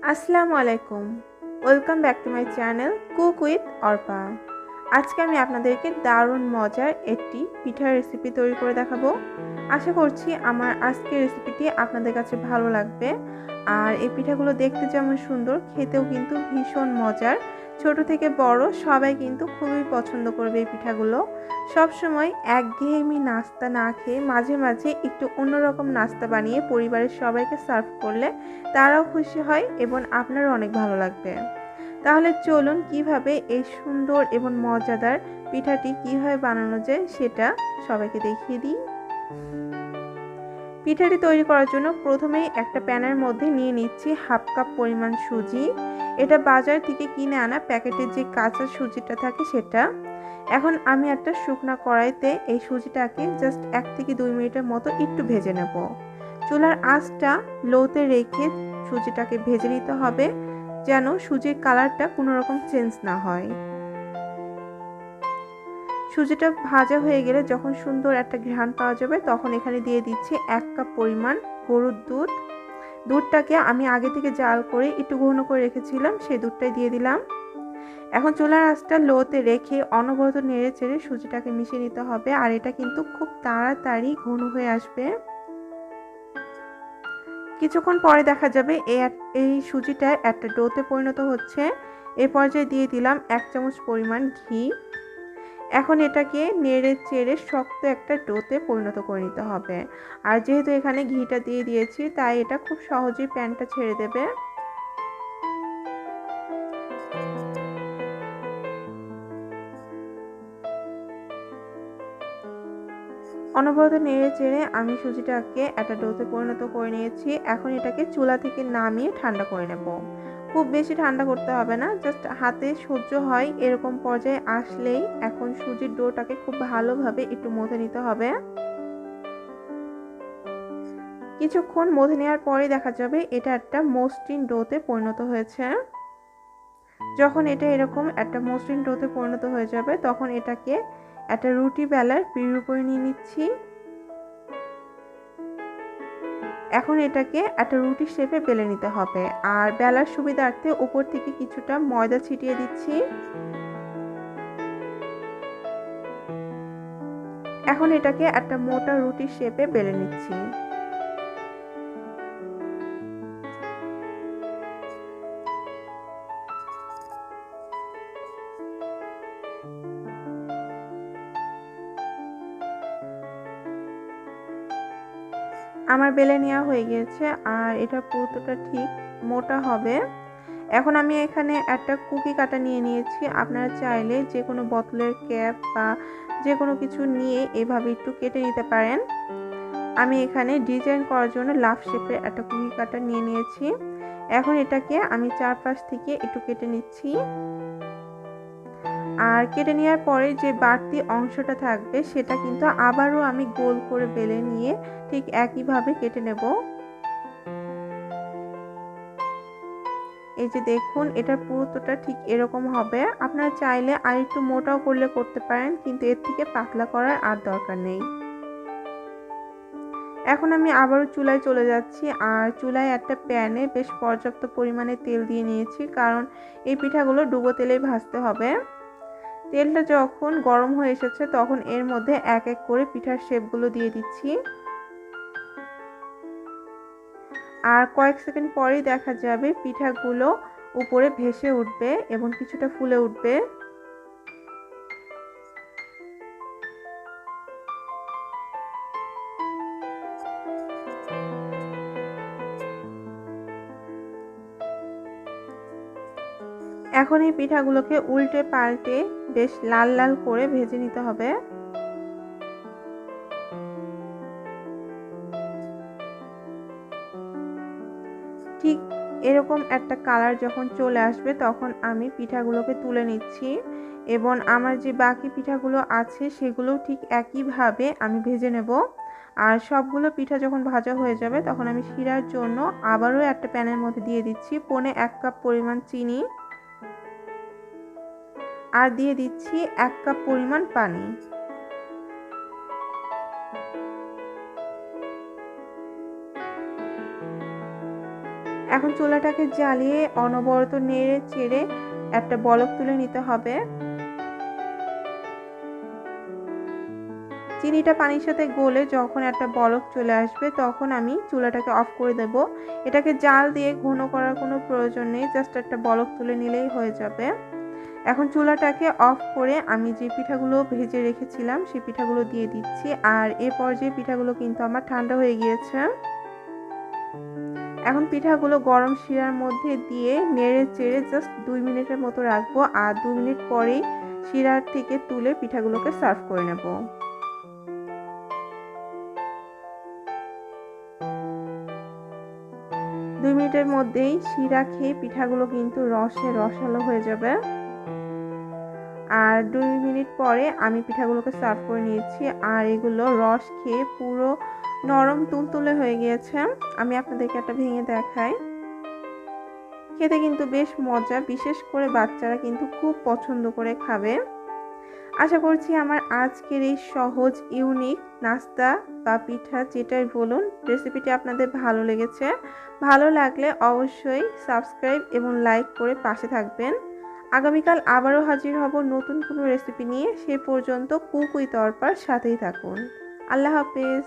আসসালামু আলাইকুম, welcome back to my channel cook with Arpa. আজকে আমি আপনাদেরকে দারুণ মজার একটি পিঠার রেসিপি তৈরি করে দেখাবো। আশা করছি আমার আজকের রেসিপিটি আপনাদের কাছে ভালো লাগবে। আর এই পিঠাগুলো দেখতে যেমন সুন্দর, খেতেও কিন্তু ভীষণ মজার। ছোট থেকে বড় সবাই কিন্তু খুবই পছন্দ করবে এই পিঠাগুলো। সবসময় একঘেয়েমি নাস্তা না খেয়ে মাঝে মাঝে একটু অন্যরকম নাস্তা বানিয়ে পরিবারের সবাইকে সার্ভ করলে তারাও খুশি হয় এবং আপনারও অনেক ভালো লাগবে। তাহলে চলুন কিভাবে এই সুন্দর এবং মজাদার পিঠাটি কিভাবে বানানো যায় সেটা সবাইকে দেখিয়ে দিই। পিঠাটি তৈরি করার জন্য প্রথমেই একটা প্যানের মধ্যে নিয়ে নিচ্ছি হাফ কাপ পরিমাণ সুজি। এটা বাজার থেকে কিনে আনা প্যাকেটের যে কাঁচা সুজিটা থাকে সেটা। এখন আমি একটা শুকনা কড়াইতে এই সুজিটাকে জাস্ট 1 থেকে 2 মিনিটের মতো একটু ভেজে নেব। চুলার আঁচটা লোতে রেখে সুজিটাকে ভেজে নিতে হবে, যেন সুজির কালারটা কোনো রকম চেঞ্জ না হয়। সুজিটা ভাজা হয়ে গেলে যখন সুন্দর একটা ঘ্রাণ পাওয়া যাবে তখন এখানে দিয়ে দিচ্ছি 1 কাপ পরিমাণ গরুর দুধ। দুধটাকে আমি আগে থেকে জাল করে একটু ঘন করে রেখেছিলাম, সেই দুধটাই দিয়ে দিলাম। এখন চুলার আঁচটা লোতে রেখে অনবরত নেড়ে চেড়ে সুজিটাকে মিশিয়ে নিতে হবে। আর এটা কিন্তু খুব তাড়াতাড়ি ঘন হয়ে আসবে। কিছুক্ষণ পরে দেখা যাবে এই সুজিটা একটা ডোতে পরিণত হচ্ছে। এই পর্যায়ে দিয়ে দিলাম 1 চামচ পরিমাণ ঘি। এখন এটাকে নেড়ে চেড়ে শক্ত একটা ডোতে পরিণত করে নিতে হবে। আর যেহেতু এখানে ঘিটা দিয়ে দিয়েছি তাই এটা খুব সহজেই প্যানটা ছেড়ে দেবে। অনবরত নেড়ে চেড়ে আমি সুজিটাকে একটা ডোতে পরিণত করে নিয়েছি। এখন এটাকে চুলা থেকে নামিয়ে ঠান্ডা করে নেব। খুব বেশি ঠান্ডা করতে হবে না, জাস্ট হাতে সহ্য হয় এরকম পর্যায়ে আসলেই এখন সুজির ডোটাকে খুব ভালোভাবে একটু মথে নিতে হবে। কিছুক্ষণ মথে নেওয়ার পরে দেখা যাবে এটা একটা মসৃণ ডোতে পরিণত হয়েছে। যখন এটা এরকম একটা মসৃণ ডোতে পরিণত হয়ে যাবে তখন এটাকে একটা রুটি বেলার পিঁড়ির উপরে নিয়ে নিচ্ছি। এখন এটাকে একটা রুটি শেপে বেলে নিতে হবে। আর বেলার সুবিধার্থে উপর থেকে কিছুটা ময়দা ছিটিয়ে দিচ্ছি। এখন এটাকে একটা মোটা রুটি শেপে বেলে নিচ্ছি। আমার বেলে নেওয়া হয়ে গিয়েছে আর এটা পুরোটা ঠিক মোটা হবে। এখন আমি এখানে একটা কুকি কাটা নিয়ে নিয়েছি। আপনারা চাইলে যে কোনো বোতলের ক্যাপ বা যে কোনো কিছু নিয়ে এভাবে একটু কেটে নিতে পারেন। আমি এখানে ডিজাইন করার জন্য লাভ শেপের একটা কুকি কাটা নিয়ে নিয়েছি। এখন এটাকে আমি চারপাশ থেকে একটু কেটে নিচ্ছি। আর কেটে নেওয়ার পরে যে বাড়তি অংশটা থাকবে সেটা কিন্তু আবারও আমি গোল করে বেলে নিয়ে ঠিক একইভাবে কেটে নেব। এই যে দেখুন, এটা পুরোটা ঠিক এরকম হবে। আপনারা চাইলে আর একটু মোটাও করলে করতে পারেন, কিন্তু এর থেকে পাতলা করার আর দরকার নেই। এখন আমি আবারও চুলায় চলে যাচ্ছি। আর চুলায় একটা প্যানে বেশ পর্যাপ্ত পরিমাণে তেল দিয়ে নিয়েছি, কারণ এই পিঠাগুলো ডুবো তেলেই ভাজতে হবে। তেলটা যখন গরম হয়ে এসেছে তখন এর মধ্যে এক এক করে পিঠার শেপগুলো দিয়ে দিচ্ছি। আর কয়েক সেকেন্ড পরেই দেখা যাবে পিঠাগুলো উপরে ভেসে উঠবে এবং কিছুটা ফুলে উঠবে। এখন এই পিঠাগুলোকে উল্টে পাল্টে বেশ লাল লাল করে ভেজে নিতে হবে। ঠিক এরকম একটা কালার যখন চলে আসবে তখন আমি পিঠাগুলোকে তুলে নিচ্ছি এবং আমার যে বাকি পিঠাগুলো আছে সেগুলো ঠিক একইভাবে আমি ভেজে নেব। আর সবগুলো পিঠা যখন ভাজা হয়ে যাবে তখন আমি শিরার জন্য আবারও একটা প্যানের মধ্যে দিয়ে দিচ্ছি 1.5 কাপ পরিমাণ চিনি। আর দিয়ে দিচ্ছি 1 কাপ পরিমাণ পানি। এখন চুলাটাকে জ্বালিয়ে অনবরত নেড়ে চেড়ে একটা বলক তুলে নিতে হবে। চিনিটা পানির সাথে গলে যখন একটা বলক চলে আসবে তখন আমি চুলাটাকে অফ করে দেব। এটাকে জাল দিয়ে ঘন করার কোনো প্রয়োজন নেই, জাস্ট একটা বলক তুলে নিলেই হয়ে যাবে। এখন চুলাটাকে অফ করে আমি যে পিঠাগুলো ভেজে রেখেছিলাম সেই পিঠাগুলো দিয়ে দিচ্ছি। আর এ পর্যায়ে পিঠাগুলো কিন্তু আমার ঠান্ডা হয়ে গিয়েছে। এখন পিঠাগুলো গরম শিরার মধ্যে দিয়ে নেড়ে চেড়ে জাস্ট 2 মিনিটের মতো রাখবো। আর 2 মিনিট পরেই শিরার থেকে তুলে পিঠাগুলোকে সার্ভ করে নেব। দুই মিনিটের মধ্যেই শিরা খেয়ে পিঠাগুলো কিন্তু রসে রসালো হয়ে যাবে। আর 2 মিনিট পরে আমি পিঠাগুলোকে সার্ভ করে নিয়েছি। আর এগুলো রস খেয়ে পুরো নরম তুলতুলে হয়ে গিয়েছে। আমি আপনাদেরকে একটা ভেঙে দেখাই। খেতে কিন্তু বেশ মজা, বিশেষ করে বাচ্চারা কিন্তু খুব পছন্দ করে খাবে। আশা করছি আমার আজকের এই সহজ ইউনিক নাস্তা বা পিঠা যেটাই বলুন রেসিপিটি আপনাদের ভালো লেগেছে। ভালো লাগলে অবশ্যই সাবস্ক্রাইব এবং লাইক করে পাশে থাকবেন। আগামীকাল আবারও হাজির হব নতুন কোনো রেসিপি নিয়ে। সে পর্যন্ত কুক উইথ অর্পার সাথেই থাকুন। আল্লাহ হাফেজ।